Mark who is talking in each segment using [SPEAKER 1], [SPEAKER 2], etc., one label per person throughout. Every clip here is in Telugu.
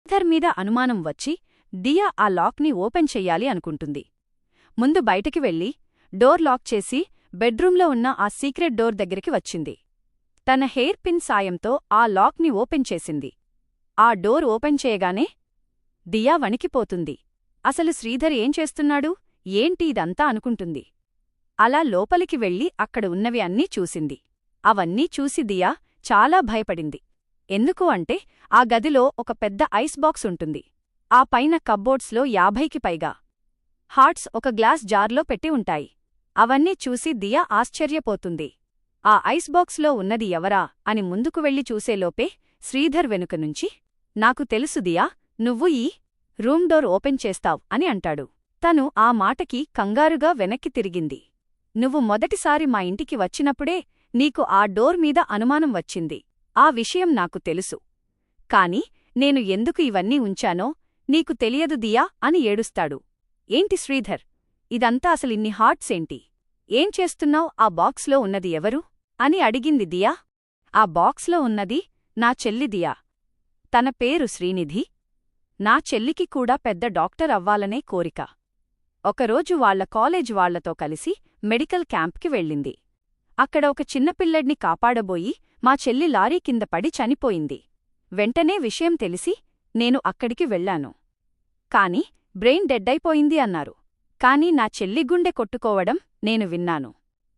[SPEAKER 1] శ్రీధర్ మీద అనుమానం వచ్చి దియా ఆ లాక్ని ఓపెన్ చెయ్యాలి అనుకుంటుంది. ముందు బయటికి వెళ్ళి డోర్ లాక్ చేసి బెడ్రూంలో ఉన్న ఆ సీక్రెట్ డోర్ దగ్గరికి వచ్చింది. తన హెయిర్ పిన్ సాయంతో ఆ లాక్ని ఓపెన్ చేసింది. ఆ డోర్ ఓపెన్ చేయగానే దియా వణికిపోతుంది. అసలు శ్రీధర్ ఏం చేస్తున్నాడు, ఏంటి ఇదంతా అనుకుంటుంది. అలా లోపలికి వెళ్ళి అక్కడ ఉన్నవి అన్నీ చూసింది. అవన్నీ చూసి దియా చాలా భయపడింది. ఎందుకు అంటే ఆ గదిలో ఒక పెద్ద ఐస్ బాక్స్ ఉంటుంది. ఆ పైన కబ్బోర్డ్స్లో 50కి పైగా హార్ట్స్ ఒక గ్లాస్ జార్లో పెట్టి ఉంటాయి. అవన్నీ చూసి దియా ఆశ్చర్యపోతుంది. ఆ ఐస్ బాక్స్లో ఉన్నది ఎవరా అని ముందుకు వెళ్లి చూసేలోపే శ్రీధర్ వెనుకనుంచి, నాకు తెలుసు దియా, నువ్వు ఈ రూమ్ డోర్ ఓపెన్ చేస్తావ్ అని అంటాడు. తను ఆ మాటకి కంగారుగా వెనక్కి తిరిగింది. నువ్వు మొదటిసారి మా ఇంటికి వచ్చినప్పుడే నీకు ఆ డోర్ మీద అనుమానం వచ్చింది. ఆ విషయం నాకు తెలుసు. కాని నేను ఎందుకు ఇవన్నీ ఉంచానో నీకు తెలియదు దియా అని ఏడుస్తాడు. ఏంటి శ్రీధర్, ఇదంతా అసలిన్ని హార్ట్సేంటి? ఏం చేస్తున్నావ్? ఆ బాక్స్లో ఉన్నది ఎవరు అని అడిగింది దియా. ఆ బాక్స్లో ఉన్నది నా చెల్లి దియా. తన పేరు శ్రీనిధి. నా చెల్లికి కూడా పెద్ద డాక్టర్ అవ్వాలనే కోరిక. ఒకరోజు వాళ్ల కాలేజ్ వాళ్లతో కలిసి మెడికల్ క్యాంప్కి వెళ్ళింది. అక్కడ ఒక చిన్నపిల్లడ్ని కాపాడబోయి మా చెల్లి లారీ కింద పడి చనిపోయింది. వెంటనే విషయం తెలిసి నేను అక్కడికి వెళ్లాను. కాని బ్రెయిన్ డెడ్డైపోయింది అన్నారు. కాని నా చెల్లి గుండె కొట్టుకోవడం నేను విన్నాను.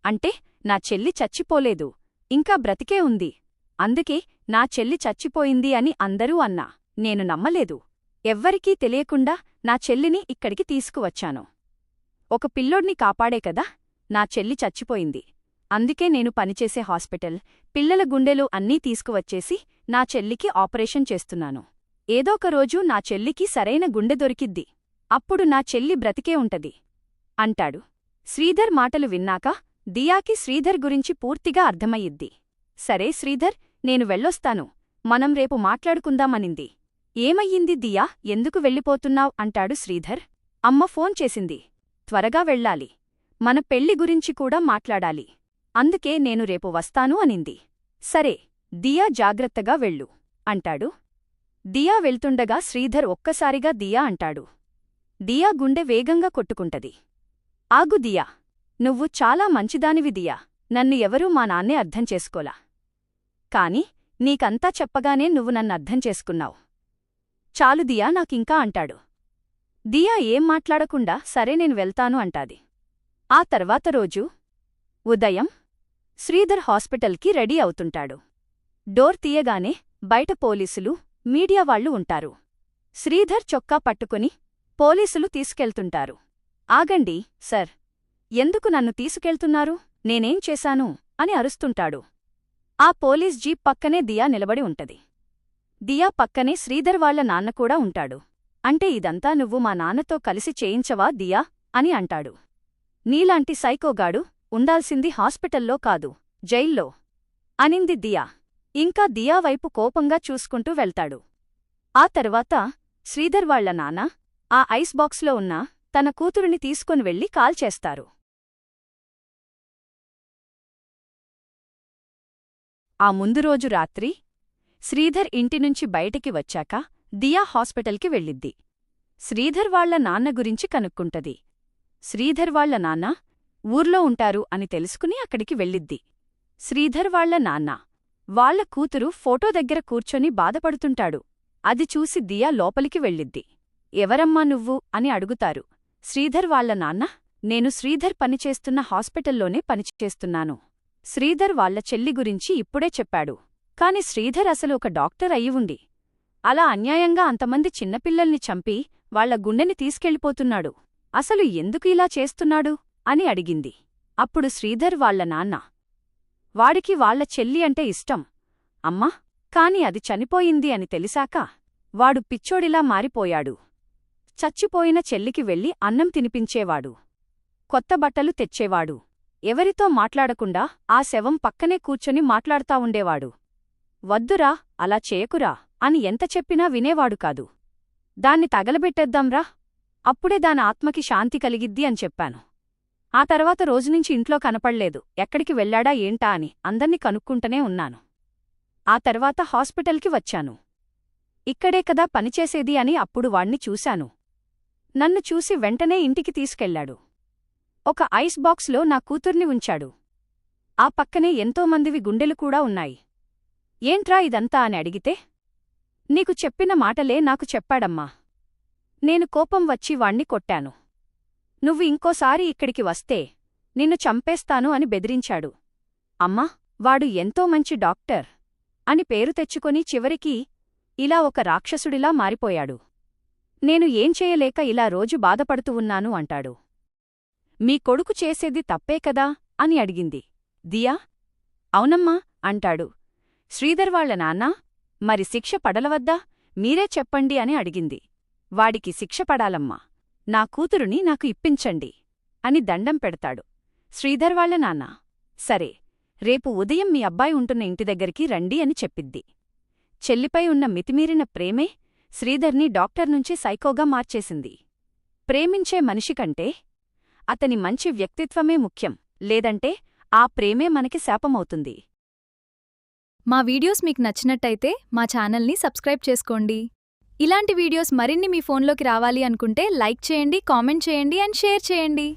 [SPEAKER 1] అంటే నా చెల్లి చచ్చిపోలేదు, ఇంకా బ్రతికే ఉంది. అందుకే నా చెల్లి చచ్చిపోయింది అని అందరూ అన్నా. నేను నమ్మలేదు. ఎవ్వరికీ తెలియకుండా నా చెల్లిని ఇక్కడికి తీసుకువచ్చాను. ఒక పిల్లోడ్ని కాపాడే కదా నా చెల్లి చచ్చిపోయింది. అందుకే నేను పనిచేసే హాస్పిటల్, పిల్లల గుండెలు అన్నీ తీసుకువచ్చేసి నా చెల్లికి ఆపరేషన్ చేస్తున్నాను. ఏదోకరోజు నా చెల్లికి సరైన గుండె దొరికిద్ది. అప్పుడు నా చెల్లి బ్రతికే ఉంటది అంటాడు. శ్రీధర్ మాటలు విన్నాక దియాకి శ్రీధర్ గురించి పూర్తిగా అర్థమయ్యిద్ది. సరే శ్రీధర్, నేను వెళ్ళొస్తాను, మనం రేపు మాట్లాడుకుందామనింది. ఏమయ్యింది దియా, ఎందుకు వెళ్ళిపోతున్నావ్ అంటాడు శ్రీధర్. అమ్మ ఫోన్ చేసింది, త్వరగా వెళ్ళాలి, మన పెళ్లి గురించి కూడా మాట్లాడాలి. అందుకే నేను రేపు వస్తాను అనింది. సరే దియా, జాగ్రత్తగా వెళ్ళు అంటాడు. దియా వెళ్తుండగా శ్రీధర్ ఒక్కసారిగా దియా అంటాడు. దియా గుండె వేగంగా కొట్టుకుంటది. ఆగు దియా, నువ్వు చాలా మంచిదానివి దియా. నన్ను ఎవరూ మా నాన్నే అర్థం చేసుకోలా. కాని నీకంతా చెప్పగానే నువ్వు నన్నర్థం చేసుకున్నావు. చాలు దియా, నాకింకా అంటాడు. దియా ఏం మాట్లాడకుండా సరే నేను వెళ్తాను అంటాది. ఆ తర్వాత రోజు ఉదయం శ్రీధర్ హాస్పిటల్కి రెడీ అవుతుంటాడు. డోర్ తీయగానే బయట పోలీసులు, మీడియా వాళ్లు ఉంటారు. శ్రీధర్ చొక్కా పట్టుకుని పోలీసులు తీసుకెళ్తుంటారు. ఆగండి సర్, ఎందుకు నన్ను తీసుకెళ్తున్నారు, నేనేం చేశాను అని అరుస్తుంటాడు. ఆ పోలీస్ జీప్ పక్కనే దియా నిలబడి ఉంటది. దియా పక్కనే శ్రీధర్ వాళ్ల నాన్న కూడా ఉంటాడు. అంటే ఇదంతా నువ్వు మా నాన్నతో కలిసి చేయించవా దియా అని అంటాడు. నీలాంటి సైకోగాడు ఉండాల్సింది హాస్పిటల్లో కాదు, జైల్లో అనింది దియా. ఇంకా దియా వైపు కోపంగా చూసుకుంటూ వెళ్తాడు. ఆ తర్వాత శ్రీధర్ వాళ్ల నాన్న ఆ ఐస్ బాక్స్లో ఉన్న తన కూతురిని తీసుకుని వెళ్లి కాల్ చేస్తారు. ఆ ముందు రోజు రాత్రి శ్రీధర్ ఇంటినుంచి బయటికి వచ్చాక దియా హాస్పిటల్కి వెళ్ళిద్ది. శ్రీధర్ వాళ్ల నాన్న గురించి కనుక్కుంటది. శ్రీధర్ వాళ్ల నాన్న ఊర్లో ఉంటారు అని తెలుసుకుని అక్కడికి వెళ్ళిద్ది. శ్రీధర్ వాళ్ల నాన్న వాళ్ల కూతురు ఫోటో దగ్గర కూర్చొని బాధపడుతుంటాడు. అది చూసి దియా లోపలికి వెళ్ళిద్ది. ఎవరమ్మా నువ్వు అని అడుగుతారు. శ్రీధర్ వాళ్ల నాన్న, నేను శ్రీధర్ పనిచేస్తున్న హాస్పిటల్లోనే పనిచేస్తున్నాను. శ్రీధర్ వాళ్ల చెల్లి గురించి ఇప్పుడే చెప్పాడు. కాని శ్రీధర్ అసలు ఒక డాక్టర్ అయ్యివుండి అలా అన్యాయంగా అంతమంది చిన్నపిల్లల్ని చంపి వాళ్ల గుండెని తీసుకెళ్ళిపోతున్నాడు. అసలు ఎందుకు ఇలా చేస్తున్నాడు అని అడిగింది. అప్పుడు శ్రీధర్ వాళ్ల నాన్న, వాడికి వాళ్ల చెల్లి అంటే ఇష్టం అమ్మా, కాని అది చనిపోయింది అని తెలిసాక వాడు పిచ్చోడిలా మారిపోయాడు. చచ్చిపోయిన చెల్లికి వెళ్లి అన్నం తినిపించేవాడు, కొత్త బట్టలు తెచ్చేవాడు, ఎవరితో మాట్లాడకుండా ఆ శవం పక్కనే కూర్చొని మాట్లాడుతా ఉండేవాడు. వద్దురా, అలా చేయకురా అని ఎంత చెప్పినా వినేవాడు కాదు. దాన్ని తగలబెట్టేద్దాంరా, అప్పుడే దాని ఆత్మకి శాంతి కలిగిద్ది అని చెప్పాను. ఆ తర్వాత రోజునుంచి ఇంట్లో కనపడ్లేదు, ఎక్కడికి వెళ్లాడా ఏంటా అని అందర్నీ కనుక్కుంటూనే ఉన్నాను. ఆ తర్వాత హాస్పిటల్కి వచ్చాను. ఇక్కడే కదా పనిచేసేది అని అప్పుడు వాణ్ణి చూశాను. నన్ను చూసి వెంటనే ఇంటికి తీసుకెళ్లాడు. ఒక ఐస్ బాక్స్లో నా కూతుర్ని ఉంచాడు. ఆ పక్కనే ఎంతోమందివి గుండెలు కూడా ఉన్నాయి. ఏంట్రా ఇదంతా అని అడిగితే, నీకు చెప్పిన మాటలే నాకు చెప్పాడమ్మా. నేను కోపం వచ్చి వాణ్ణి కొట్టాను. నువ్వు ఇంకోసారి ఇక్కడికి వస్తే నిన్ను చంపేస్తాను అని బెదిరించాడు. అమ్మా, వాడు ఎంతో మంచి డాక్టర్ అని పేరు తెచ్చుకొని చివరికి ఇలా ఒక రాక్షసుడిలా మారిపోయాడు. నేను ఏం చేయలేక ఇలా రోజు బాధపడుతూ ఉన్నాను అంటాడు. మీ కొడుకు చేసేది తప్పే కదా అని అడిగింది దియా. అవునమ్మా అంటాడు. శ్రీధర్ వాళ్ల నాన్నా, మరి శిక్ష పడలవద్దా, మీరే చెప్పండి అని అడిగింది. వాడికి శిక్ష పడాలమ్మా, నా కూతురుని నాకు ఇప్పించండి అని దండం పెడతాడు శ్రీధర్ వాళ్ల నాన్న. సరే, రేపు ఉదయం మీ అబ్బాయి ఉంటున్న ఇంటిదగ్గరికి రండి అని చెప్పిద్ది. చెల్లిపై ఉన్న మితిమీరిన ప్రేమే శ్రీధర్ని డాక్టర్ నుంచి సైకోగా మార్చేసింది. ప్రేమించే మనిషికంటే అతని మంచి వ్యక్తిత్వమే ముఖ్యం, లేదంటే ఆ ప్రేమే మనకి శాపమవుతుంది.
[SPEAKER 2] మా వీడియోస్ మీకు నచ్చినట్టయితే మా ఛానల్ని సబ్స్క్రైబ్ చేసుకోండి. ఇలాంటి వీడియోస్ మరిన్ని మీ ఫోన్లోకి రావాలి అనుకుంటే లైక్ చేయండి, కామెంట్ చేయండి అండ్ షేర్ చేయండి.